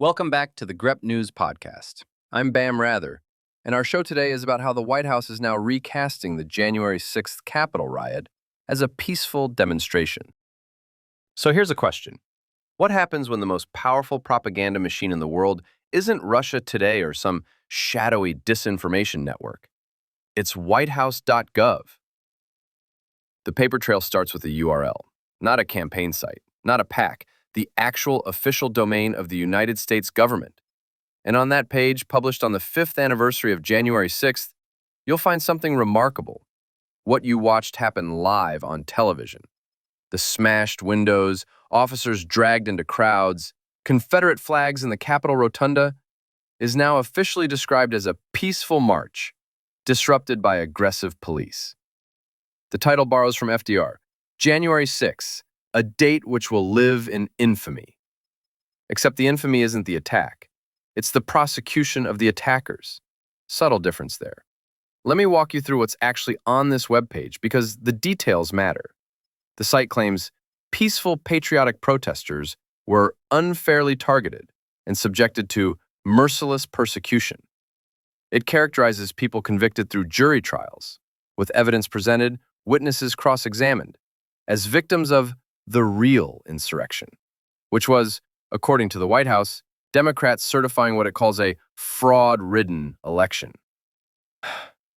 Welcome back to the Grep News Podcast. I'm Bam Rather, and our show today is about how the White House is now recasting the January 6th Capitol riot as a peaceful demonstration. So here's a question. What happens when the most powerful propaganda machine in the world isn't Russia Today or some shadowy disinformation network? It's whitehouse.gov. The paper trail starts with a URL, not a campaign site, not a PAC, the actual official domain of the United States government. And on that page, published on the 5th anniversary of January 6th, you'll find something remarkable. What you watched happen live on television. The smashed windows, officers dragged into crowds, Confederate flags in the Capitol Rotunda is now officially described as a peaceful march, disrupted by aggressive police. The title borrows from FDR, January 6th, a date which will live in infamy. Except the infamy isn't the attack. It's the prosecution of the attackers. Subtle difference there. Let me walk you through what's actually on this webpage because the details matter. The site claims peaceful patriotic protesters were unfairly targeted and subjected to merciless persecution. It characterizes people convicted through jury trials, with evidence presented, witnesses cross-examined, as victims of the real insurrection, which was, according to the White House, Democrats certifying what it calls a fraud-ridden election.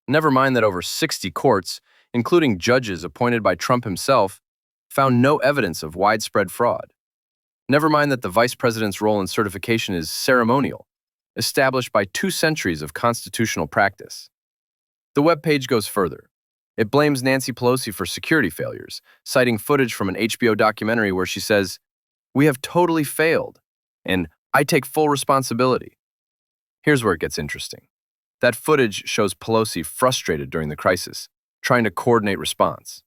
Never mind that over 60 courts, including judges appointed by Trump himself, found no evidence of widespread fraud. Never mind that the vice president's role in certification is ceremonial, established by 2 centuries of constitutional practice. The webpage goes further. It blames Nancy Pelosi for security failures, citing footage from an HBO documentary where she says, "We have totally failed, and I take full responsibility." Here's where it gets interesting. That footage shows Pelosi frustrated during the crisis, trying to coordinate response.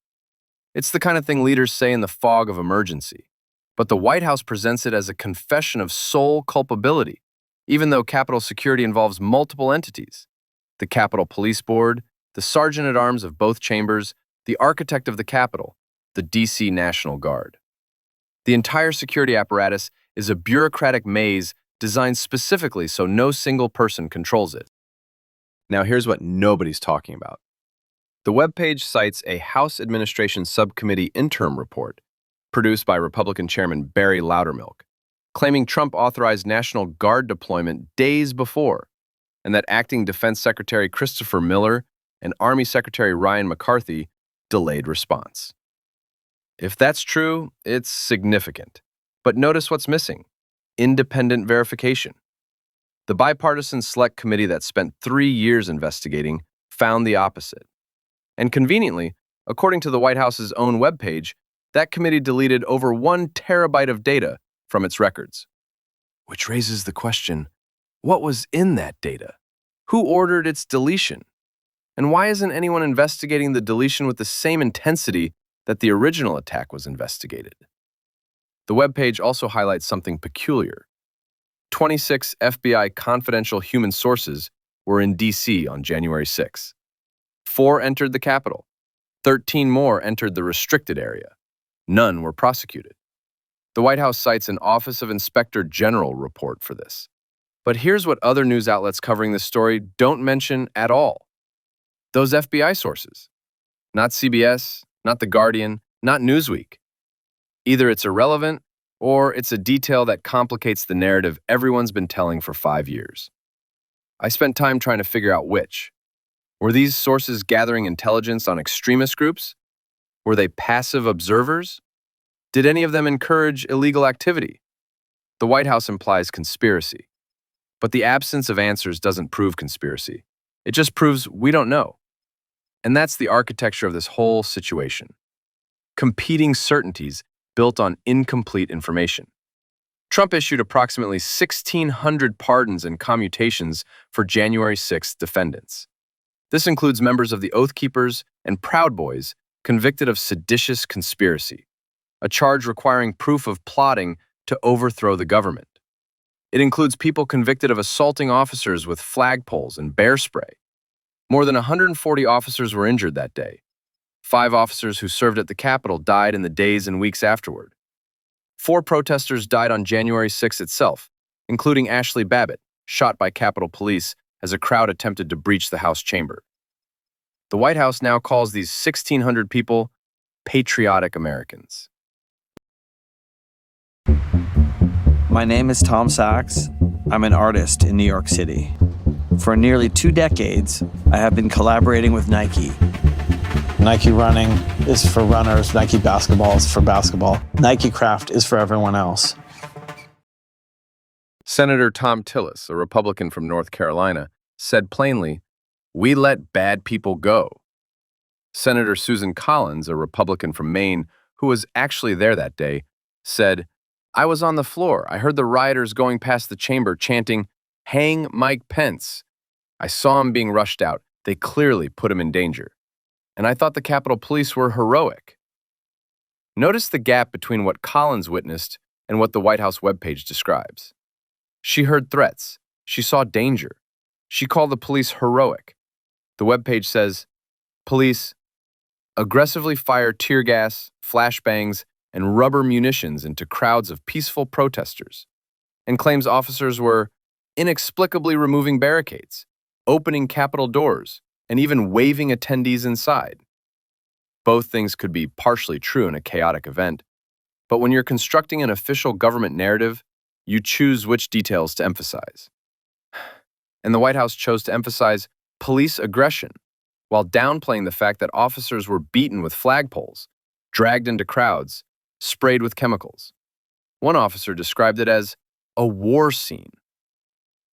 It's the kind of thing leaders say in the fog of emergency, but the White House presents it as a confession of sole culpability, even though Capitol security involves multiple entities: the Capitol Police Board, the Sergeant-at-Arms of both chambers, the architect of the Capitol, the D.C. National Guard. The entire security apparatus is a bureaucratic maze designed specifically so no single person controls it. Now here's what nobody's talking about. The webpage cites a House Administration Subcommittee interim report produced by Republican Chairman Barry Loudermilk, claiming Trump authorized National Guard deployment days before, and that Acting Defense Secretary Christopher Miller and Army Secretary Ryan McCarthy delayed response. If that's true, it's significant. But notice what's missing: independent verification. The bipartisan select committee that spent 3 years investigating found the opposite. And conveniently, according to the White House's own webpage, that committee deleted over 1 terabyte of data from its records. Which raises the question, what was in that data? Who ordered its deletion? And why isn't anyone investigating the deletion with the same intensity that the original attack was investigated? The webpage also highlights something peculiar. 26 FBI confidential human sources were in D.C. on January 6. 4 entered the Capitol. 13 more entered the restricted area. None were prosecuted. The White House cites an Office of Inspector General report for this. But here's what other news outlets covering this story don't mention at all. Those FBI sources. Not CBS, not The Guardian, not Newsweek. Either it's irrelevant, or it's a detail that complicates the narrative everyone's been telling for 5 years. I spent time trying to figure out which. Were these sources gathering intelligence on extremist groups? Were they passive observers? Did any of them encourage illegal activity? The White House implies conspiracy. But the absence of answers doesn't prove conspiracy. It just proves we don't know. And that's the architecture of this whole situation. Competing certainties built on incomplete information. Trump issued approximately 1,600 pardons and commutations for January 6th defendants. This includes members of the Oath Keepers and Proud Boys convicted of seditious conspiracy, a charge requiring proof of plotting to overthrow the government. It includes people convicted of assaulting officers with flagpoles and bear spray. More than 140 officers were injured that day. 5 officers who served at the Capitol died in the days and weeks afterward. 4 protesters died on January 6 itself, including Ashley Babbitt, shot by Capitol Police as a crowd attempted to breach the House chamber. The White House now calls these 1,600 people patriotic Americans. My name is Tom Sachs. I'm an artist in New York City. For nearly 2 decades, I have been collaborating with Nike. Nike running is for runners. Nike basketball is for basketball. Nike craft is for everyone else. Senator Tom Tillis, a Republican from North Carolina, said plainly, "We let bad people go." Senator Susan Collins, a Republican from Maine, who was actually there that day, said, "I was on the floor. I heard the rioters going past the chamber chanting, 'Hang Mike Pence.' I saw him being rushed out. They clearly put him in danger. And I thought the Capitol Police were heroic." Notice the gap between what Collins witnessed and what the White House webpage describes. She heard threats. She saw danger. She called the police heroic. The webpage says, police aggressively fire tear gas, flashbangs, and rubber munitions into crowds of peaceful protesters, and claims officers were inexplicably removing barricades, opening Capitol doors, and even waving attendees inside. Both things could be partially true in a chaotic event, but when you're constructing an official government narrative, you choose which details to emphasize. And the White House chose to emphasize police aggression, while downplaying the fact that officers were beaten with flagpoles, dragged into crowds, sprayed with chemicals. One officer described it as a war scene.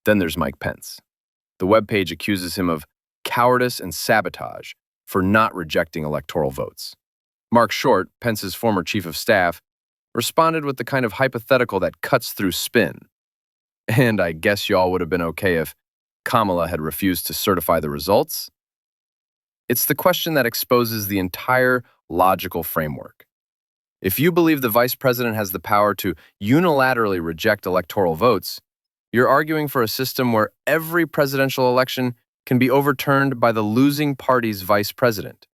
Then there's Mike Pence. The webpage accuses him of cowardice and sabotage for not rejecting electoral votes. Mark Short, Pence's former chief of staff, responded with the kind of hypothetical that cuts through spin. And I guess y'all would have been okay if Kamala had refused to certify the results? It's the question that exposes the entire logical framework. If you believe the vice president has the power to unilaterally reject electoral votes, you're arguing for a system where every presidential election can be overturned by the losing party's vice president,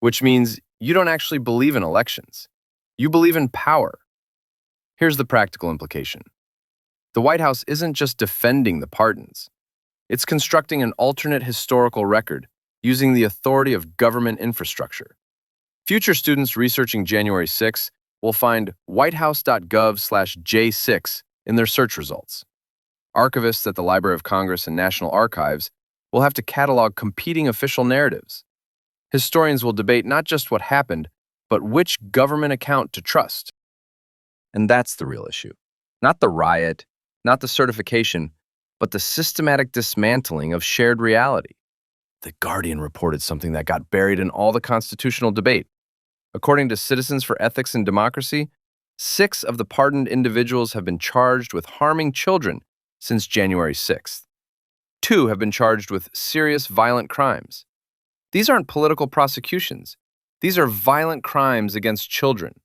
which means you don't actually believe in elections. You believe in power. Here's the practical implication. The White House isn't just defending the pardons. It's constructing an alternate historical record using the authority of government infrastructure. Future students researching January 6 will find whitehouse.gov/J6 in their search results. Archivists at the Library of Congress and National Archives will have to catalog competing official narratives. Historians will debate not just what happened, but which government account to trust. And that's the real issue. Not the riot, not the certification, but the systematic dismantling of shared reality. The Guardian reported something that got buried in all the constitutional debate. According to Citizens for Ethics and Democracy, 6 of the pardoned individuals have been charged with harming children since January 6th. 2 have been charged with serious violent crimes. These aren't political prosecutions. These are violent crimes against children.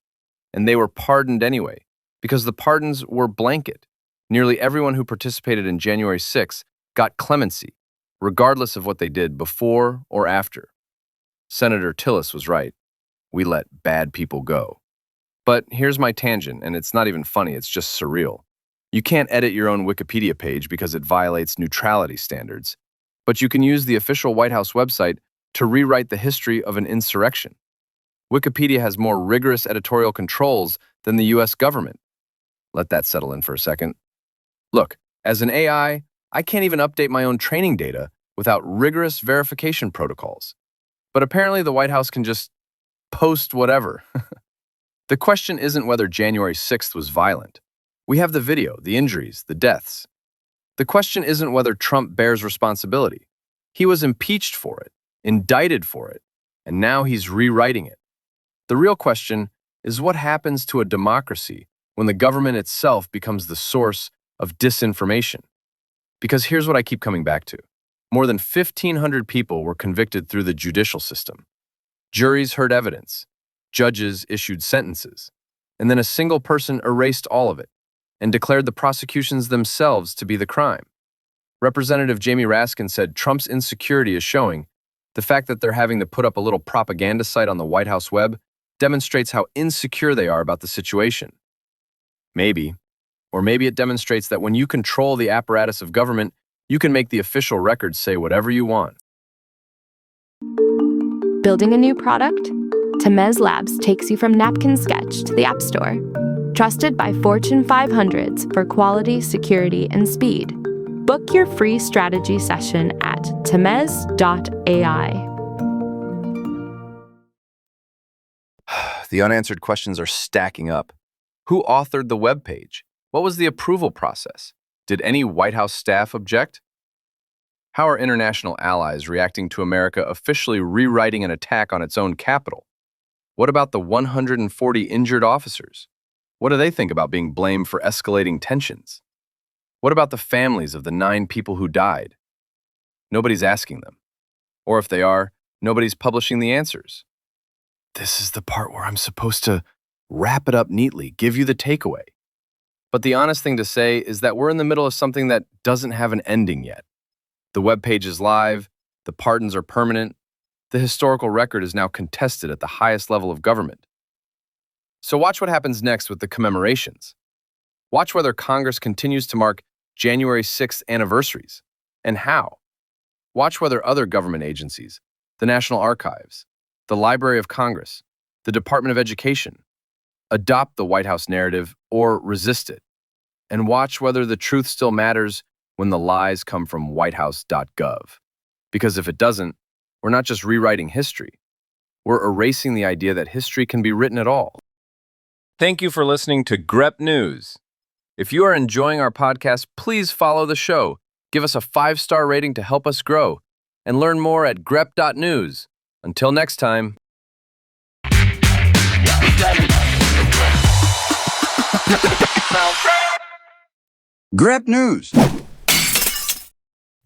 And they were pardoned anyway, because the pardons were blanket. Nearly everyone who participated in January 6th got clemency, regardless of what they did before or after. Senator Tillis was right. We let bad people go. But here's my tangent, and it's not even funny, it's just surreal. You can't edit your own Wikipedia page because it violates neutrality standards, but you can use the official White House website to rewrite the history of an insurrection. Wikipedia has more rigorous editorial controls than the US government. Let that settle in for a second. Look, as an AI, I can't even update my own training data without rigorous verification protocols. But apparently the White House can just post whatever. The question isn't whether January 6th was violent. We have the video, the injuries, the deaths. The question isn't whether Trump bears responsibility. He was impeached for it, indicted for it, and now he's rewriting it. The real question is what happens to a democracy when the government itself becomes the source of disinformation? Because here's what I keep coming back to. More than 1,500 people were convicted through the judicial system. Juries heard evidence. Judges issued sentences. And then a single person erased all of it and declared the prosecutions themselves to be the crime. Representative Jamie Raskin said Trump's insecurity is showing. The fact that they're having to put up a little propaganda site on the White House web demonstrates how insecure they are about the situation. Maybe, Or maybe it demonstrates that when you control the apparatus of government, you can make the official records say whatever you want. Building a new product? Temez Labs takes you from napkin sketch to the App Store. Trusted by Fortune 500s for quality, security, and speed. Book your free strategy session at temez.ai. The unanswered questions are stacking up. Who authored the webpage? What was the approval process? Did any White House staff object? How are international allies reacting to America officially rewriting an attack on its own capital? What about the 140 injured officers? What do they think about being blamed for escalating tensions? What about the families of the 9 people who died? Nobody's asking them. Or if they are, nobody's publishing the answers. This is the part where I'm supposed to wrap it up neatly, give you the takeaway. But the honest thing to say is that we're in the middle of something that doesn't have an ending yet. The webpage is live, the pardons are permanent, the historical record is now contested at the highest level of government. So watch what happens next with the commemorations. Watch whether Congress continues to mark January 6th anniversaries, and how. Watch whether other government agencies, the National Archives, the Library of Congress, the Department of Education, adopt the White House narrative or resist it. And watch whether the truth still matters when the lies come from whitehouse.gov. Because if it doesn't, we're not just rewriting history. We're erasing the idea that history can be written at all. Thank you for listening to GREP News. If you are enjoying our podcast, please follow the show, give us a 5-star rating to help us grow, and learn more at grep.news. Until next time. GREP News.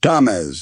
Tamez.